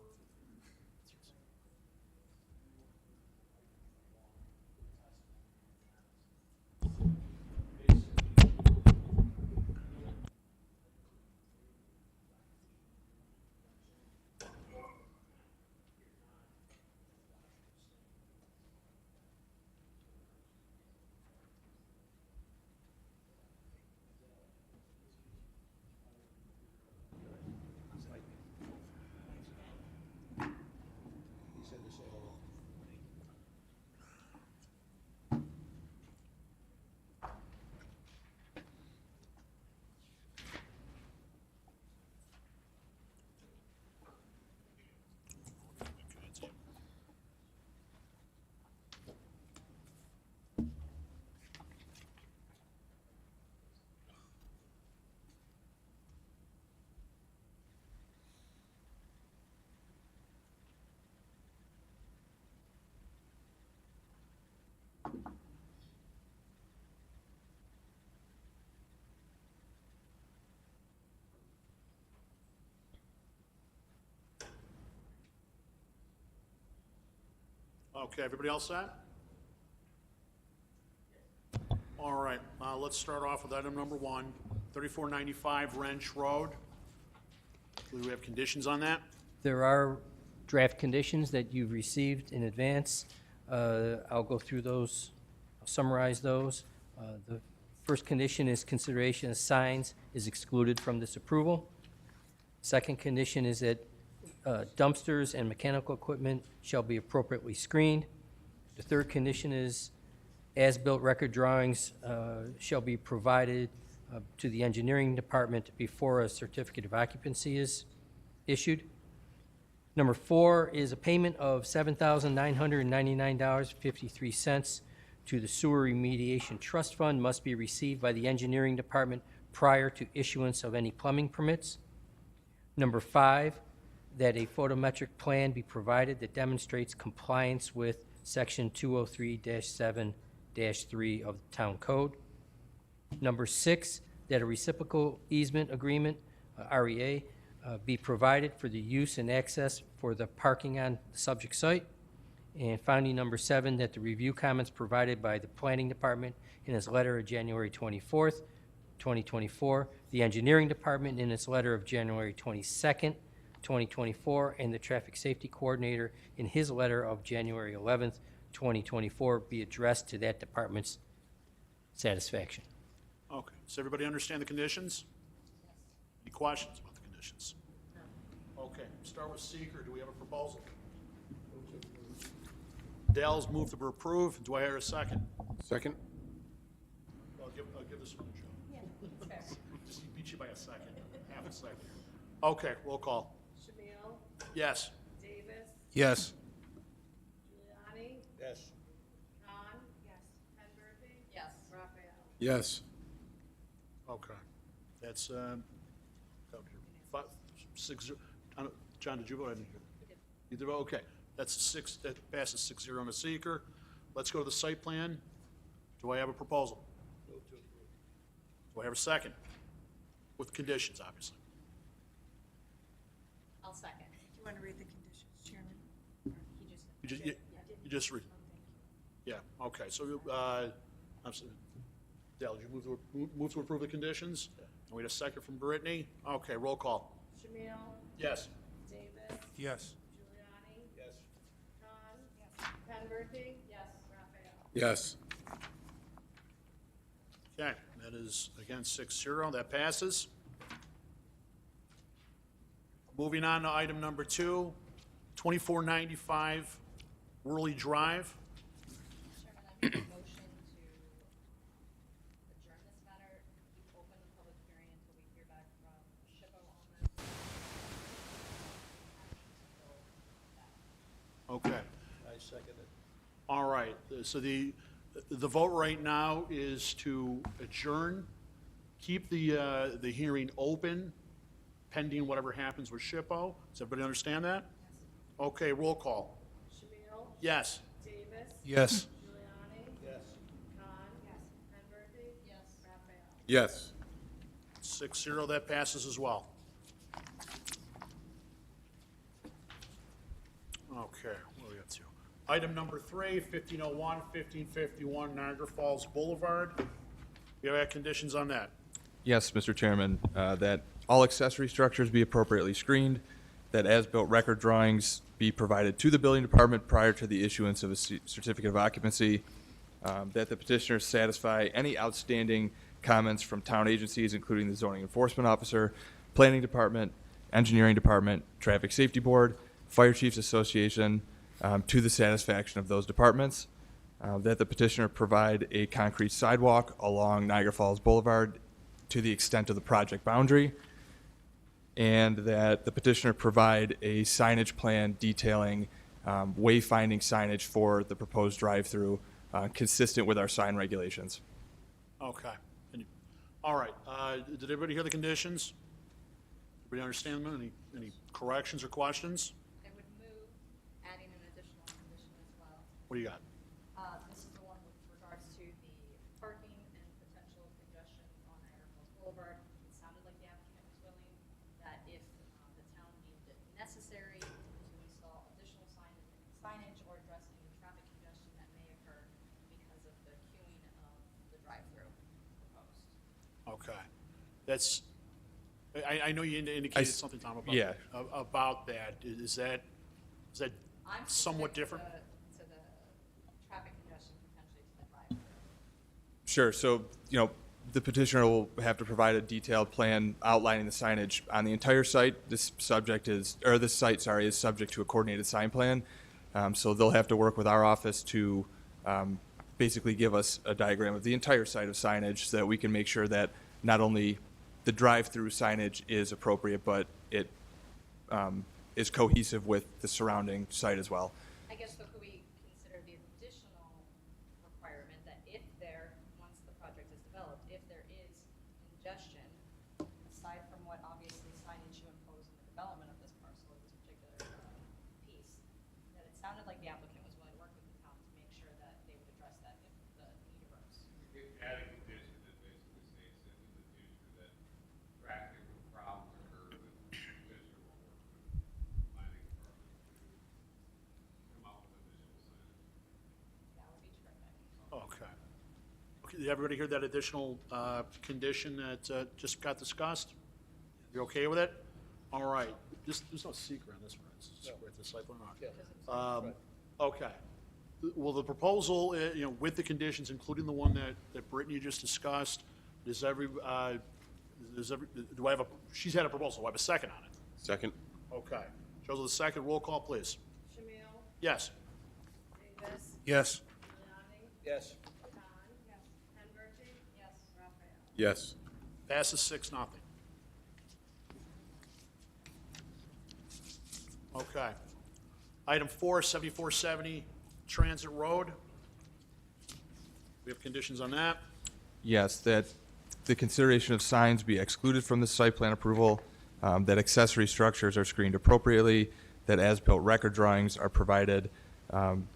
Okay, everybody else set? All right, let's start off with item number 1. 3495 Wrench Road. Do we have conditions on that? There are draft conditions that you've received in advance. I'll go through those, I'll summarize those. The first condition is consideration of signs is excluded from this approval. Second condition is that dumpsters and mechanical equipment shall be appropriately screened. The third condition is as-built record drawings shall be provided to the engineering department before a certificate of occupancy is issued. Number 4 is a payment of $7,999.53 to the Sewer Remediation Trust Fund must be received by the engineering department prior to issuance of any plumbing permits. Number 5, that a photometric plan be provided that demonstrates compliance with Section 203-7-3 of the Town Code. Number 6, that a reciprocal easement agreement, REA, be provided for the use and access for the parking on the subject site. And finally, number 7, that the review comments provided by the Planning Department in its letter of January 24th, 2024, the Engineering Department in its letter of January 22nd, 2024, and the Traffic Safety Coordinator in his letter of January 11th, 2024, be addressed to that department's satisfaction. Okay, does everybody understand the conditions? Any questions about the conditions? Okay, start with seeker. Do we have a proposal? Dale's moved to approve. Do I hear a second? Second? I'll give this one to Joe. Just he beat you by a second, half a second. Okay, roll call. Shamil? Yes. Davis? Yes. Giuliani? Yes. Khan? Yes. Penberthy? Yes. Raphael? Yes. Okay, that's, 6, John, did you vote? I didn't hear. You did vote, okay. That's 6, that passes 6-0 on the seeker. Let's go to the site plan. Do I have a proposal? Do I have a second? With conditions, obviously. I'll second. Do you want to read the conditions, Chairman? You just read. Yeah, okay, so, I'm sorry. Dale, did you move to approve the conditions? And we had a second from Brittany. Okay, roll call. Shamil? Yes. Davis? Yes. Giuliani? Yes. Khan? Yes. Penberthy? Yes. Raphael? Yes. Okay, that is, again, 6-0, that passes. Moving on to item number 2, 2495 Worley Drive. Chairman, I make a motion to adjourn this matter, keep open the public hearing until we hear back from SHPO on this. Okay. I second it. All right, so the vote right now is to adjourn, keep the hearing open pending whatever happens with SHPO. Does everybody understand that? Yes. Okay, roll call. Shamil? Yes. Davis? Yes. Giuliani? Yes. Khan? Yes. Penberthy? Yes. Raphael? Yes. 6-0, that passes as well. Okay, what do we got to? Item number 3, 1501, 1551 Niagara Falls Boulevard. We have conditions on that. Yes, Mr. Chairman, that all accessory structures be appropriately screened, that as-built record drawings be provided to the building department prior to the issuance of a certificate of occupancy, that the petitioner satisfy any outstanding comments from town agencies, including the zoning enforcement officer, planning department, engineering department, traffic safety board, fire chiefs association, to the satisfaction of those departments, that the petitioner provide a concrete sidewalk along Niagara Falls Boulevard to the extent of the project boundary, and that the petitioner provide a signage plan detailing wayfinding signage for the proposed drive-through consistent with our sign regulations. Okay. All right, did everybody hear the conditions? Everybody understand them? Any corrections or questions? I would move adding an additional condition as well. What do you got? This is the one with regards to the parking and potential congestion on Niagara Falls Boulevard. It sounded like the applicant was willing that if the town deemed it necessary to install additional signage or address any traffic congestion that may occur because of the queuing of the drive-through proposed. Okay. That's, I know you indicated something, Tom, about, yeah. about that. Is that I'm somewhat specific different? to the traffic congestion potentially to the drive-through. Sure. So, the petitioner will have to provide a detailed plan outlining the signage on the entire site. This site, is subject to a coordinated sign plan. So they'll have to work with our office to basically give us a diagram of the entire site of signage so that we can make sure that not only the drive-through signage is appropriate, but it is cohesive with the surrounding site as well. I guess, so could we consider the additional requirement that if there, once the project is developed, if there is congestion, aside from what obviously signage you impose in the development of this parcel, of this particular piece, that it sounded like the applicant was willing to work with the town to make sure that they would address that if the need arose. Add a condition that basically states that in the future that traffic problems occur, that the petitioner will work with the planning department to come up with additional signage. That would be terrific. Okay. Okay, did everybody hear that additional condition that just got discussed? You okay with it? All right. There's no secret on this one. It's just with the site plan. Okay. Well, the proposal, with the conditions, including the one that Brittany just discussed, do I have she's had a proposal. Do I have a second on it? Second? Okay. Shows with a second. Roll call, please. Shamil? Yes. Davis? Yes. Giuliani? Yes. Khan? Yes. Converti? Yes. Raphael? Yes. Passes 6-0. Okay. Item 4, 7470 Transit Road. We have conditions on that. Yes, that the consideration of signs be excluded from the site plan approval, that accessory structures are screened appropriately, that as-built record drawings are provided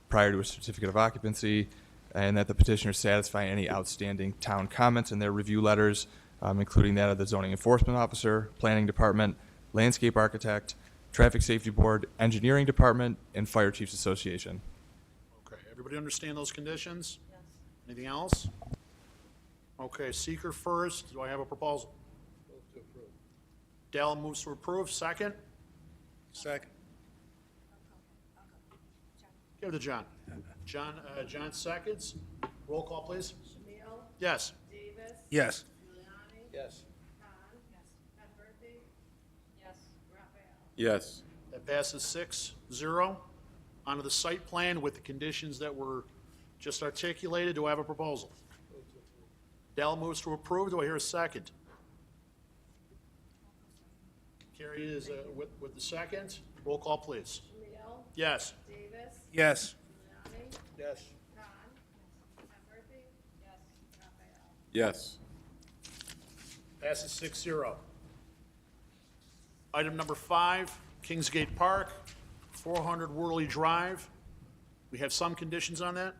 prior to a certificate of occupancy, and that the petitioner satisfy any outstanding town comments in their review letters, including that of the zoning enforcement officer, planning department, landscape architect, traffic safety board, engineering department, and fire chiefs association. Okay, everybody understand those conditions? Yes. Anything else? Okay, seeker first. Do I have a proposal? Move to approve. Dell moves to approve. Second? Second. Give it to John. John seconds. Roll call, please. Shamil? Yes. Davis? Yes. Giuliani? Yes. Khan? Yes. Converti? Yes. Raphael? Yes. That passes 6-0. Onto the site plan with the conditions that were just articulated. Do I have a proposal? Dell moves to approve. Do I hear a second? Carrie is with the second. Roll call, please. Shamil? Yes. Davis? Yes. Giuliani? Yes. Khan? Converti? Yes. Raphael? Yes. Passes 6-0. Item number 5, Kingsgate Park, 400 Worley Drive. We have some conditions on that?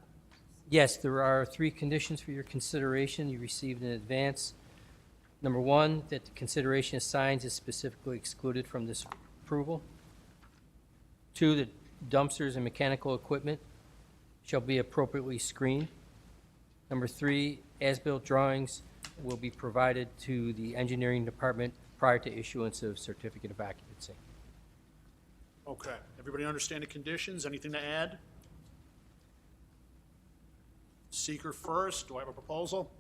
Yes, there are 3 conditions for your consideration you received in advance. Number 1, that the consideration of signs is specifically excluded from this approval. 2, that dumpsters and mechanical equipment shall be appropriately screened. Number 3, as-built drawings will be provided to the engineering department prior to issuance of certificate of occupancy. Okay. Everybody understand the conditions? Anything to add? Seeker first. Do I have a proposal?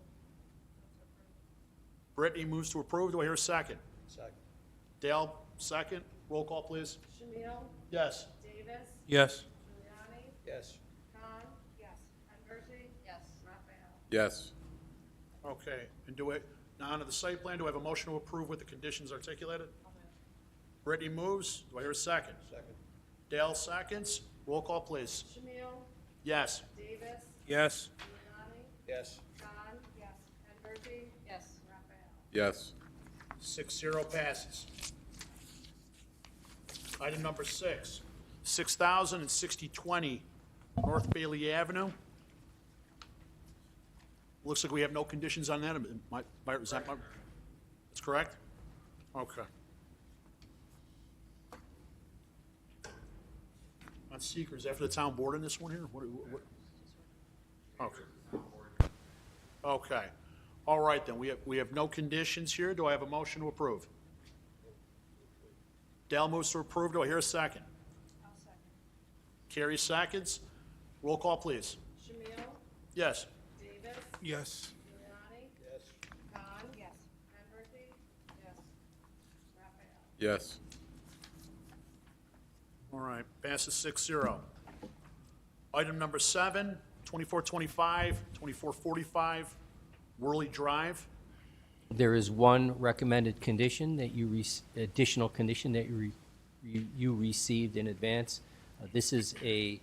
Brittany moves to approve. Do I hear a second? Second. Dale, second. Roll call, please. Shamil? Yes. Davis? Yes. Giuliani? Yes. Khan? Yes. Converti? Yes. Raphael? Yes. Okay. And now onto the site plan. Do I have a motion to approve with the conditions articulated? Brittany moves. Do I hear a second? Second. Dale seconds. Roll call, please. Shamil? Yes. Davis? Yes. Giuliani? Yes. Khan? Yes. Converti? Yes. Raphael? Yes. 6-0 passes. Item number 6, 6,000 and 6020 North Bailey Avenue. Looks like we have no conditions on that. Is that that's correct? Okay. On seekers, after the town board in this one here? What? Okay. Okay. All right, then, we have no conditions here. Do I have a motion to approve? Dell moves to approve. Do I hear a second? I'll second. Carrie seconds. Roll call, please. Shamil? Yes. Davis? Yes. Giuliani. Yes. Khan? Yes. Penberthy? Yes. Raphael? Yes. All right, passes 6-0. Item number 7, 2425, 2445, Worley Drive. There is one recommended condition that additional condition that you received in advance. This is a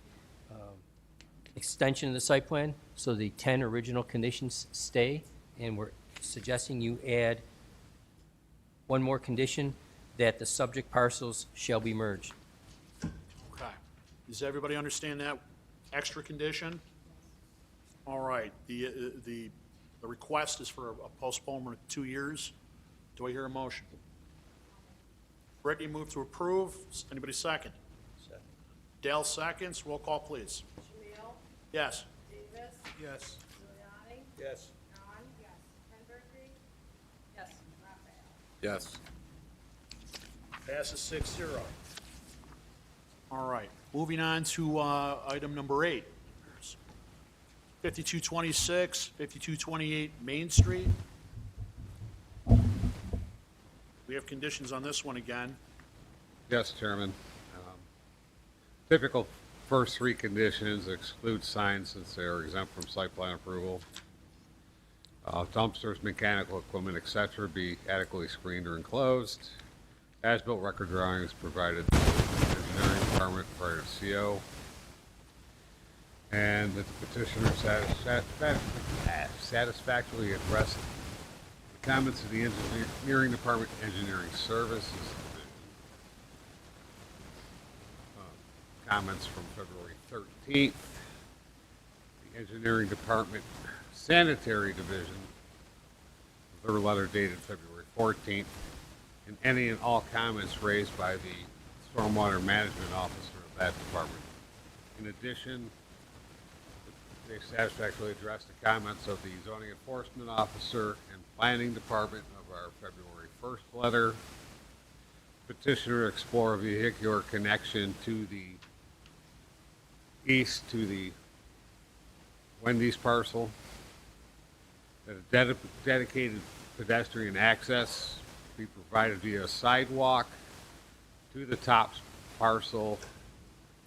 extension of the site plan, so the 10 original conditions stay, and we're suggesting you add one more condition, that the subject parcels shall be merged. Okay. Does everybody understand that extra condition? All right, the request is for a postponement of 2 years. Do I hear a motion? Brittany moved to approve. Anybody second? Second. Dale seconds. Roll call, please. Shamil? Yes. Davis? Yes. Giuliani. Yes. Khan? Yes. Penberthy? Yes. Raphael? Yes. Passes 6-0. All right, moving on to item number 8. 5226, 5228 Main Street. We have conditions on this one again. Yes, Chairman. Typical first 3 conditions exclude signs since they are exempt from site plan approval. Dumpsters, mechanical equipment, et cetera, be adequately screened or enclosed. As-built record drawings provided to the engineering department prior to CO. And that the petitioner satisfactorily addressed the comments of the engineering department, engineering services division. Comments from February 13th. The engineering department sanitary division, their letter dated February 14th. And any and all comments raised by the stormwater management officer of that department. In addition, they satisfactorily addressed the comments of the zoning enforcement officer and planning department of our February 1st letter. Petitioner explore a vehicular connection to the east to the Wendy's parcel. That a dedicated pedestrian access be provided via sidewalk to the top parcel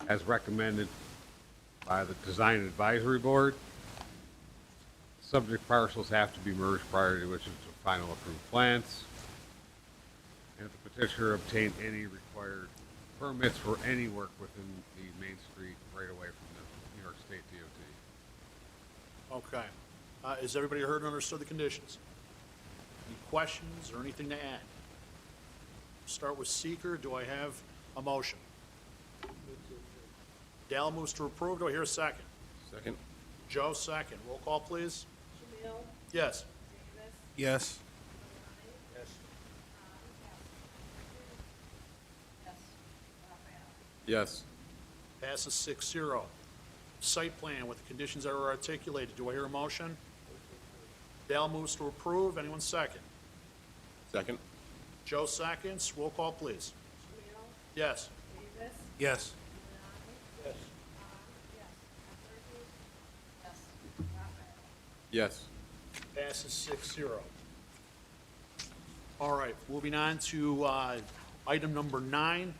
as recommended by the Design Advisory Board. Subject parcels have to be merged prior to issuance of final approved plans. And the petitioner obtain any required permits for any work within the Main Street right away from the New York State DOT. Okay. Has everybody heard and understood the conditions? Any questions or anything to add? Start with seeker. Do I have a motion? Dal moves to approve. Do I hear a second? Second. Joe, second. Roll call, please. Shamil? Yes. Davis? Yes. Giuliani. Yes. Khan? Yes. Raphael? Yes. Passes 6-0. Site plan with the conditions that are articulated. Do I hear a motion? Dal moves to approve. Anyone second? Second. Joe seconds. Roll call, please. Shamil? Yes. Davis? Yes. Giuliani. Yes. Khan? Yes. Penberthy? Yes. Raphael? Yes. Passes 6-0. All right, moving on to item number 9.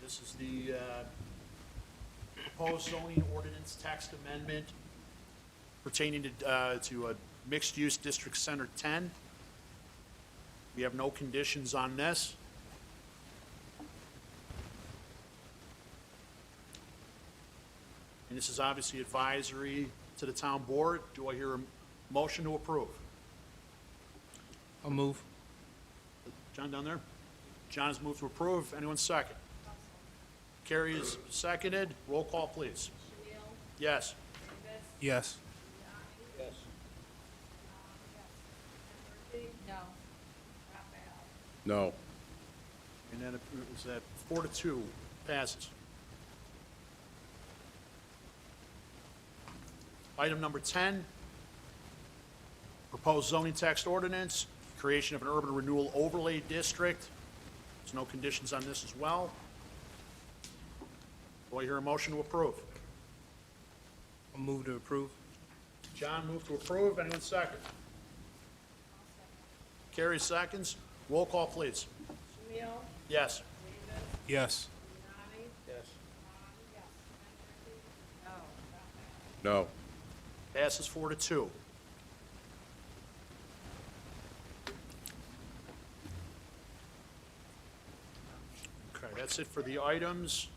This is the proposed zoning ordinance text amendment pertaining to a mixed-use District Center 10. We have no conditions on this. And this is obviously advisory to the town board. Do I hear a motion to approve? I'll move. John down there? John has moved to approve. Anyone second? Carrie is seconded. Roll call, please. Shamil? Yes. Davis? Yes. Giuliani. Yes. Penberthy? No. Raphael? No. And then it was that 4-2 passes. Item number 10, Proposed zoning text ordinance, creation of an urban renewal overlay district. There's no conditions on this as well. Do I hear a motion to approve? I'll move to approve. John moved to approve. Anyone second? Carrie seconds. Roll call, please. Shamil? Yes. Davis? Yes. Giuliani? Yes. Yes. No. Passes 4-2. Okay, that's it for the items.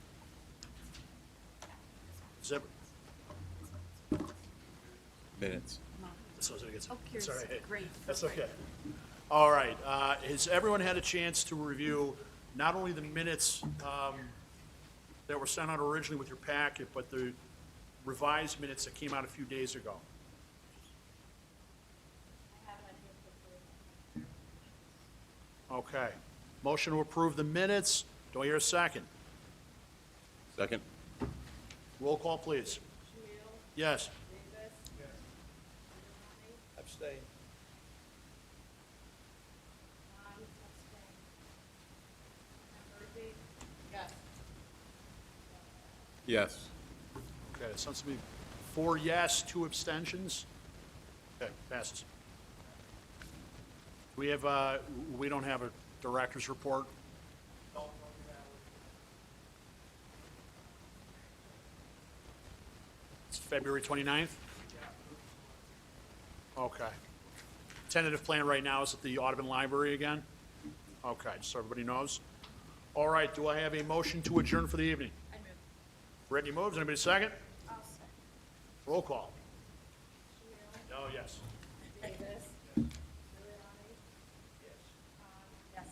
Is that, Minutes. so it gets, Oh, it's all right. Hey, great. That's okay. All right, has everyone had a chance to review not only the minutes that were sent out originally with your packet, but the revised minutes that came out a few days ago? Okay. Motion to approve the minutes. Do I hear a second? Second? Roll call, please. Yes. Abstain. Yes. Yes. Okay, it sounds to be 4 yes, 2 abstentions. Okay, passes. We have, we don't have a director's report. It's February 29th? Okay. Tentative plan right now is at the Audubon Library again? Okay, just so everybody knows. All right, do I have a motion to adjourn for the evening? I move. Brittany moves, anybody second? I'll second. Roll call. Oh, yes. Davis? Giuliani? Yes. Yes.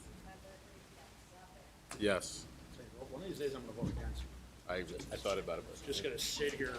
Yes. Yes. One of these days I'm gonna vote against. I thought about it. Just gonna sit here